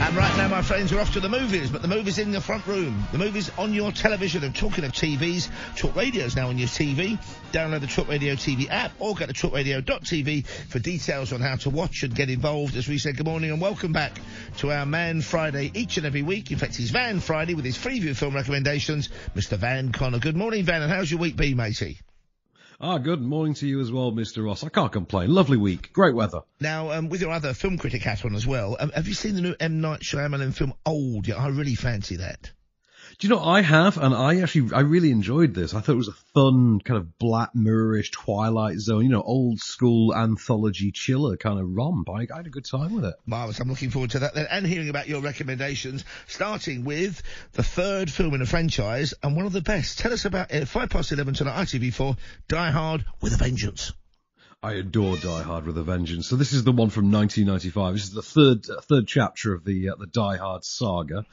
And right now, my friends, we're off to the movies, but the movies in the front room. The movies on your television. And talking of TVs, Talk Radio's now on your TV. Download the Talk Radio TV app or go to talkradio.tv for details on how to watch and get involved. As we said, good morning and welcome back to our Man Friday each and every week. In fact, it's Van Friday with his Freeview film recommendations. Mr. Van Connor. Good morning, Van, and how's your week been, matey? Good morning to you as well, Mr. Ross. I can't complain. Lovely week. Great weather. Now, with your other film critic hat on as well, have you seen the new M. Night Shyamalan film, Old? Yeah, I really fancy that. Do you know, I have, and I really enjoyed this. I thought it was a fun, kind of Black Mirror-ish Twilight Zone, old school anthology chiller kind of romp. I had a good time with it. Marvellous. I'm looking forward to that then, and hearing about your recommendations, starting with the third film in the franchise, and one of the best. Tell us about it. 11:05 tonight, ITV4, Die Hard with a Vengeance. I adore Die Hard with a Vengeance. So this is the one from 1995. This is the third chapter of the Die Hard saga,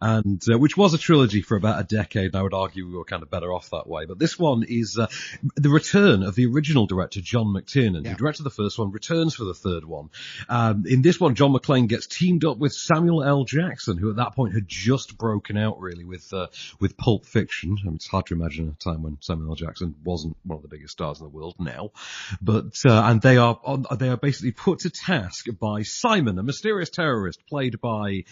and which was a trilogy for about a decade. And I would argue we were kind of better off that way. But this one is the return of the original director, John McTiernan, who directed the first one, returns for the third one. In this one, John McClane gets teamed up with Samuel L. Jackson, who at that point had just broken out really with Pulp Fiction. I mean, it's hard to imagine a time when Samuel L. Jackson wasn't one of the biggest stars in the world now, but. And they are basically put to task by Simon, a mysterious terrorist played by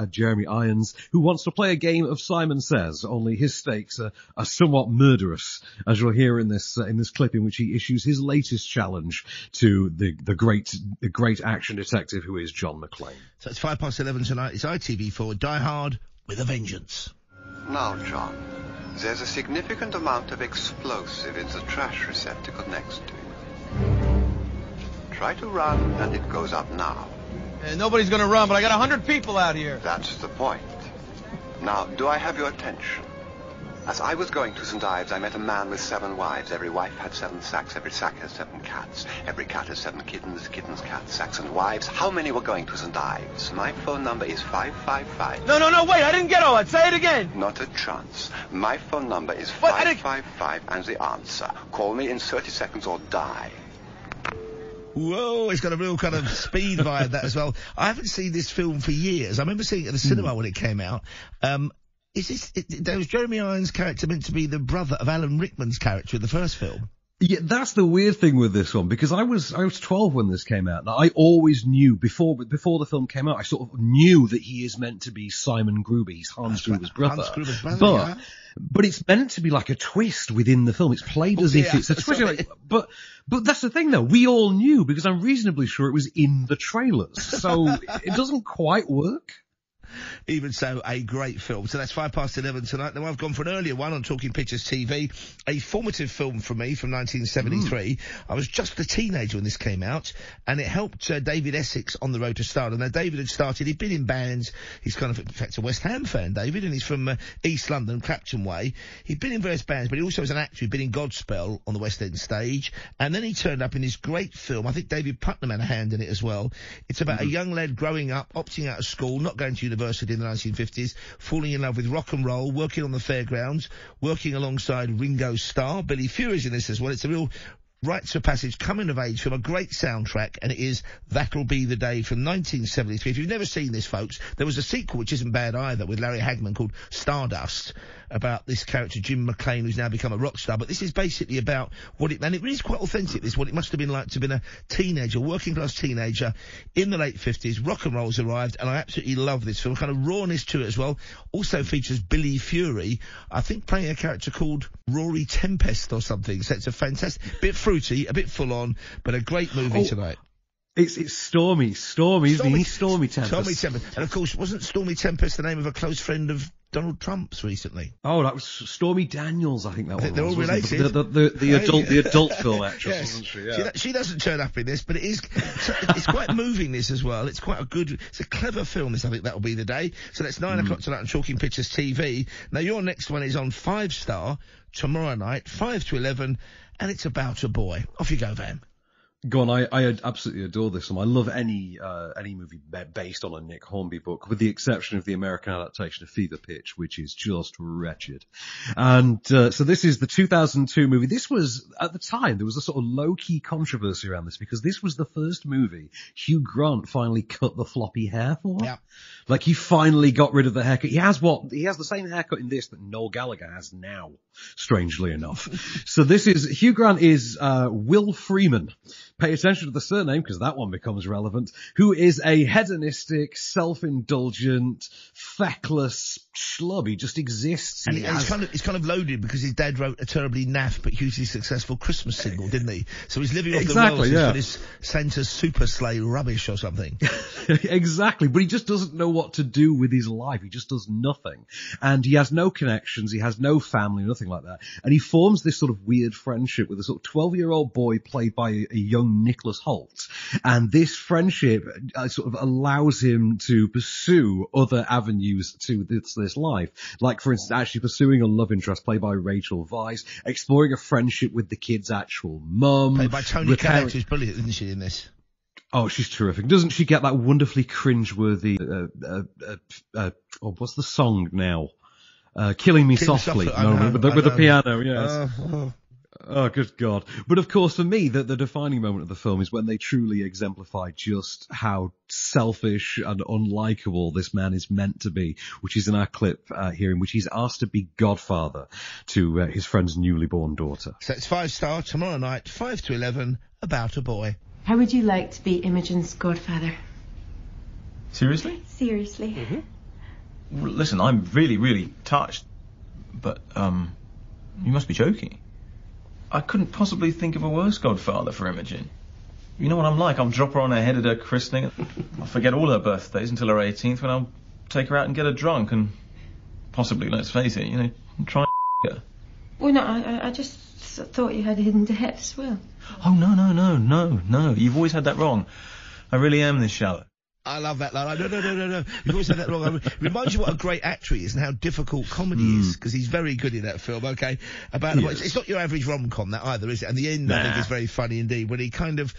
Jeremy Irons, who wants to play a game of Simon Says. Only his stakes are somewhat murderous, as you'll hear in this clip, in which he issues his latest challenge to the great action detective who is John McClane. So it's 11:05 tonight. It's ITV4, Die Hard with a Vengeance. Now, John, there's a significant amount of explosive in the trash receptacle next to you. Try to run, and it goes up now. Nobody's gonna run, but I got 100 people out here. That's the point. Now, do I have your attention? As I was going to St. Ives, I met a man with 7 wives. Every wife had 7 sacks. Every sack has 7 cats. Every cat has 7 kittens. Kittens, cats, sacks, and wives. How many were going to St. Ives? My phone number is 555. No, wait, I didn't get all that. Say it again. Not a chance. My phone number is 555, and the answer. Call me in 30 seconds or die. Whoa, it's got a real kind of speed vibe, that as well. I haven't seen this film for years. I remember seeing it at the cinema when it came out. There was Jeremy Irons' character meant to be the brother of Alan Rickman's character in the first film? Yeah, that's the weird thing with this one, because I was 12 when this came out. Now, I always knew, before the film came out, I sort of knew that he is meant to be Simon Gruber. He's Hans Gruber's brother. Hans Gruber's brother, but it's meant to be like a twist within the film. It's played as if it's a twist. But that's the thing, though. We all knew, because I'm reasonably sure it was in the trailers. So it doesn't quite work. Even so, a great film. So that's 11:05 tonight. Now, I've gone for an earlier one on Talking Pictures TV, a formative film for me from 1973. I was just a teenager when this came out, and it helped David Essex on the road to stardom. Now, David had started, he'd been in bands. He's kind of, in fact, a West Ham fan, David, and he's from East London, Clapton Way. He'd been in various bands, but he also was an actor. He'd been in Godspell on the West End stage, and then he turned up in this great film. I think David Putnam had a hand in it as well. It's about a young lad growing up, opting out of school, not going to university in the 1950s, falling in love with rock and roll, working on the fairgrounds, working alongside Ringo Starr. Billy Fury's in this as well. It's a real rites of passage, coming of age film, a great soundtrack, and it is That'll Be the Day from 1973. If you've never seen this, folks, there was a sequel which isn't bad either with Larry Hagman called Stardust, about this character Jim McClane who's now become a rock star. But this is basically about and it really is quite authentic, this, what it must have been like to have been a teenager, working class teenager in the late 50s. Rock and roll's arrived, and I absolutely love this film. Kind of rawness to it as well. Also features Billy Fury, I think, playing a character called Rory Tempest or something. So it's a fantastic, bit fruity, a bit full on, but a great movie tonight. It's Stormy, isn't he? Stormy Tempest. Stormy Tempest. And of course, wasn't Stormy Tempest the name of a close friend of Donald Trump's recently? Oh, that was Stormy Daniels, I think that was. They're all related. The adult film actress, yes. Wasn't she? Yeah. She doesn't turn up in this, but it's quite moving, this as well. It's a clever film, this, I think That'll Be the Day. So that's 9 o'clock tonight on Talking Pictures TV. Now, your next one is on 5 Star tomorrow night, 5 to 11, and it's about a boy. Off you go, Van. Go on, I absolutely adore this film. I love any movie based on a Nick Hornby book, with the exception of the American adaptation of Fever Pitch, which is just wretched. And so this is the 2002 movie. This was, at the time, there was a sort of low-key controversy around this, because this was the first movie Hugh Grant finally cut the floppy hair for. Yeah. Like, he finally got rid of the haircut. He has the same haircut in this that Noel Gallagher has now, strangely enough. So Hugh Grant is Will Freeman. Pay attention to the surname, because that one becomes relevant. Who is a hedonistic, self-indulgent, feckless schlub. He just exists. And it's kind of loaded, because his dad wrote a terribly naff but hugely successful Christmas single, didn't he? So he's living off the royalties for this Santa's super sleigh rubbish or something. Exactly, but he just doesn't know what to do with his life. He just does nothing. And he has no connections, he has no family, nothing like that. And he forms this sort of weird friendship with a sort of 12-year-old boy played by a young Nicholas Hoult. And this friendship sort of allows him to pursue other avenues to this life. Like, for instance, actually pursuing a love interest played by Rachel Weisz, exploring a friendship with the kid's actual mum. Played by Toni Collette, who's brilliant, isn't she, in this? Oh, she's terrific. Doesn't she get that wonderfully cringeworthy, what's the song now? Killing Me Softly. With the piano, yes. Oh, good God. But of course, for me, the defining moment of the film is when they truly exemplify just how selfish and unlikable this man is meant to be, which is in our clip here, in which he's asked to be godfather to his friend's newly born daughter. So it's 5-star tomorrow night, 5 to 11, about a boy. How would you like to be Imogen's godfather? Seriously? Seriously. Mm-hmm. Listen, I'm really, really touched, but, you must be joking. I couldn't possibly think of a worse godfather for Imogen. You know what I'm like, I'll drop her on her head at her christening. I'll forget all her birthdays until her 18th, when I'll take her out and get her drunk and possibly, let's face it, try and her. Well, no, I just thought you had hidden depths as well. Oh, no. You've always had that wrong. I really am this shallow. I love that line. No. You've always said that wrong. It reminds you what a great actor he is and how difficult comedy is, because he's very good in that film, okay? It's not your average rom-com, that either, is it? And the end, I think, is very funny indeed, when he kind of...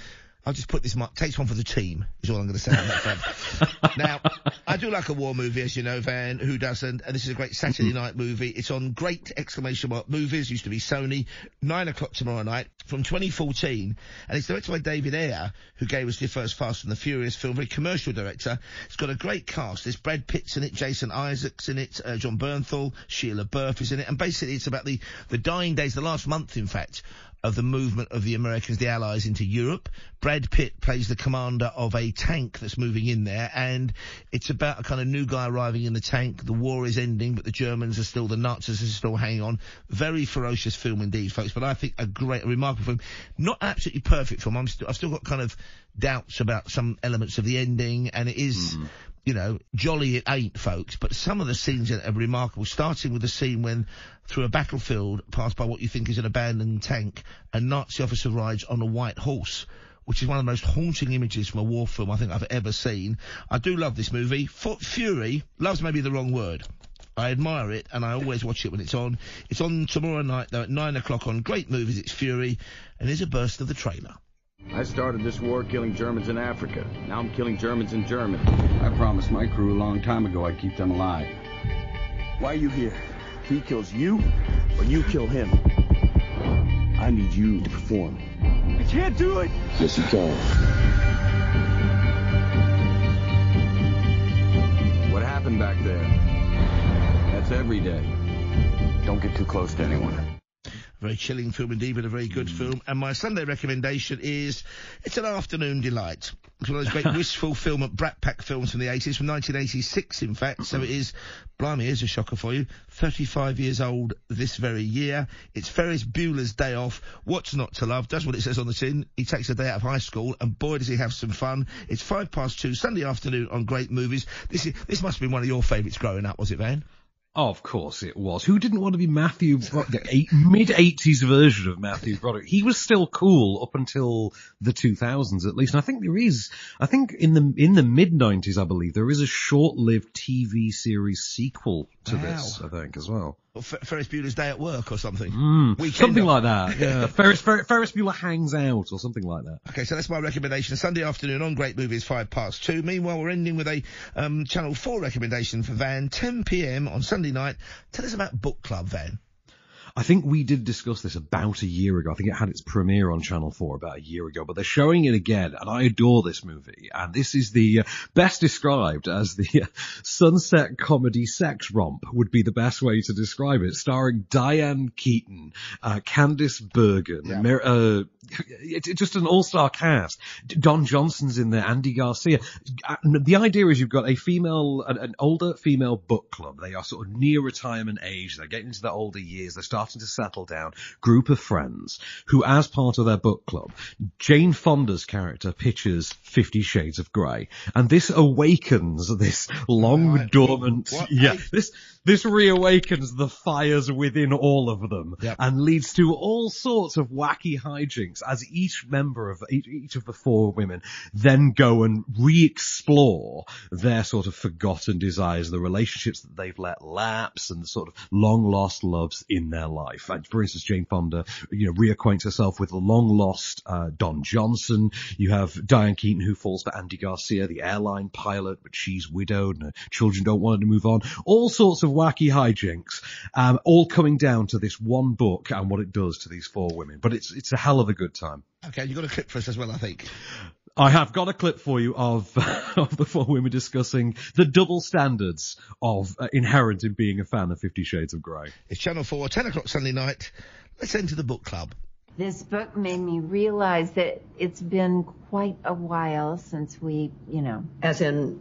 I'll just put this mark. Takes one for the team, is all I'm going to say on that front. Now, I do like a war movie, as you know, Van. Who doesn't? And this is a great Saturday night movie. It's on Great Exclamation Mark Movies. Used to be Sony. 9 o'clock tomorrow night from 2014. And it's directed by David Ayer, who gave us the first Fast and the Furious film. Very commercial director. It's got a great cast. There's Brad Pitt's in it, Jason Isaacs in it, John Bernthal, Sheila Burf is in it. And basically it's about the dying days, the last month, in fact, of the movement of the Americans, the Allies, into Europe. Brad Pitt plays the commander of a tank that's moving in there, and it's about a kind of new guy arriving in the tank. The war is ending, but the Germans are still, the Nazis are still hanging on. Very ferocious film indeed, folks, but I think a remarkable film. Not absolutely perfect film. I've still got kind of doubts about some elements of the ending, and it is... jolly it ain't, folks, but some of the scenes are remarkable, starting with the scene when, through a battlefield, passed by what you think is an abandoned tank, a Nazi officer rides on a white horse, which is one of the most haunting images from a war film I think I've ever seen. I do love this movie. Fury, love's maybe the wrong word. I admire it, and I always watch it when it's on. It's on tomorrow night, though, at 9 o'clock on Great Movies. It's Fury, and here's a burst of the trailer. I started this war killing Germans in Africa. Now I'm killing Germans in Germany. I promised my crew a long time ago I'd keep them alive. Why are you here? He kills you, or you kill him? I need you to perform. I can't do it! Yes, you can. What happened back there? That's every day. Don't get too close to anyone. Very chilling film indeed, but a very good film. And my Sunday recommendation is, it's an afternoon delight. It's one of those great wistful Brat Pack films from the 80s, from 1986 in fact. So it is, blimey, here's a shocker for you, 35 years old this very year. It's Ferris Bueller's Day Off. What's not to love? Does what it says on the tin. He takes a day out of high school, and boy does he have some fun. It's 2:05 Sunday afternoon on Great Movies. This must have been one of your favourites growing up, was it, Van? Oh, of course it was. Who didn't want to be Matthew, the mid-80s version of Matthew Broderick? He was still cool up until the 2000s, at least. And I think in the mid-90s, I believe, there is a short-lived TV series sequel to this, I think, as well. Or Ferris Bueller's Day at Work or something. Something like that, yeah. Ferris Bueller Hangs Out or something like that. Okay, so that's my recommendation. Sunday afternoon on Great Movies, 2:05. Meanwhile, we're ending with a Channel 4 recommendation for Van, 10 p.m. on Sunday night. Tell us about Book Club, Van. I think we did discuss this about a year ago. I think it had its premiere on Channel 4 about a year ago, but they're showing it again, and I adore this movie. And this is the best described as the sunset comedy sex romp would be the best way to describe it, starring Diane Keaton, Candice Bergen, it's just an all-star cast. Don Johnson's in there, Andy Garcia. The idea is you've got an older female book club. They are sort of near retirement age. They're getting into their older years. They're starting to settle down. Group of friends who, as part of their book club, Jane Fonda's character pitches 50 Shades of Grey. And this awakens this long dormant, this reawakens the fires within all of them and leads to all sorts of wacky hijinks as each member of each of the four women then go and re-explore their sort of forgotten desires, the relationships that they've let lapse and the sort of long lost loves in their life. And for instance, Jane Fonda, reacquaints herself with the long lost, Don Johnson. You have Diane Keaton who falls for Andy Garcia, the airline pilot, but she's widowed and her children don't want her to move on. All sorts of wacky hijinks, all coming down to this one book and what it does to these four women. But it's a hell of a good time. Okay, you've got a clip for us as well, I think. I have got a clip for you of the four women discussing the double standards of inherent in being a fan of 50 Shades of Grey. It's Channel 4, 10 o'clock Sunday night. Let's enter the book club. This book made me realize that it's been quite a while since we, As in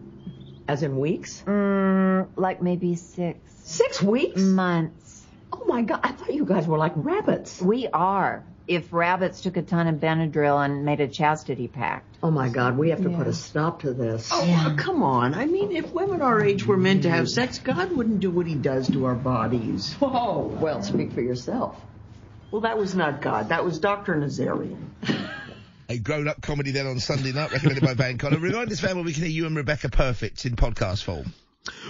weeks? Like maybe 6. 6 weeks? Months. Oh my God, I thought you guys were like rabbits. We are. If rabbits took a ton of Benadryl and made a chastity pact. Oh my God, we have to put a stop to this. Oh, come on. I mean, if women our age were meant to have sex, God wouldn't do what he does to our bodies. Oh, well, speak for yourself. Well, that was not God. That was Dr. Nazarian. A grown-up comedy then on Sunday night, recommended by Van Connor. Remind us, Van, where we can hear you and Rebecca Perfect in podcast form.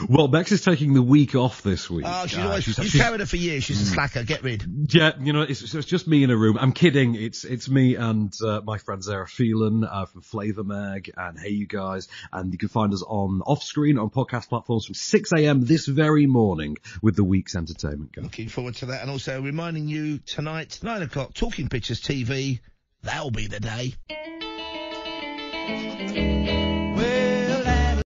Well, Bex is taking the week off this week. Oh, you've carried her for years. She's a slacker. Get rid. Yeah, it's just me in a room. I'm kidding. It's me and my friend Zara Phelan from Flavour Mag and Hey You Guys. And you can find us on off-screen on podcast platforms from 6 a.m. this very morning with the week's entertainment go. Looking forward to that. And also reminding you tonight, 9 o'clock, Talking Pictures TV. That'll be the day.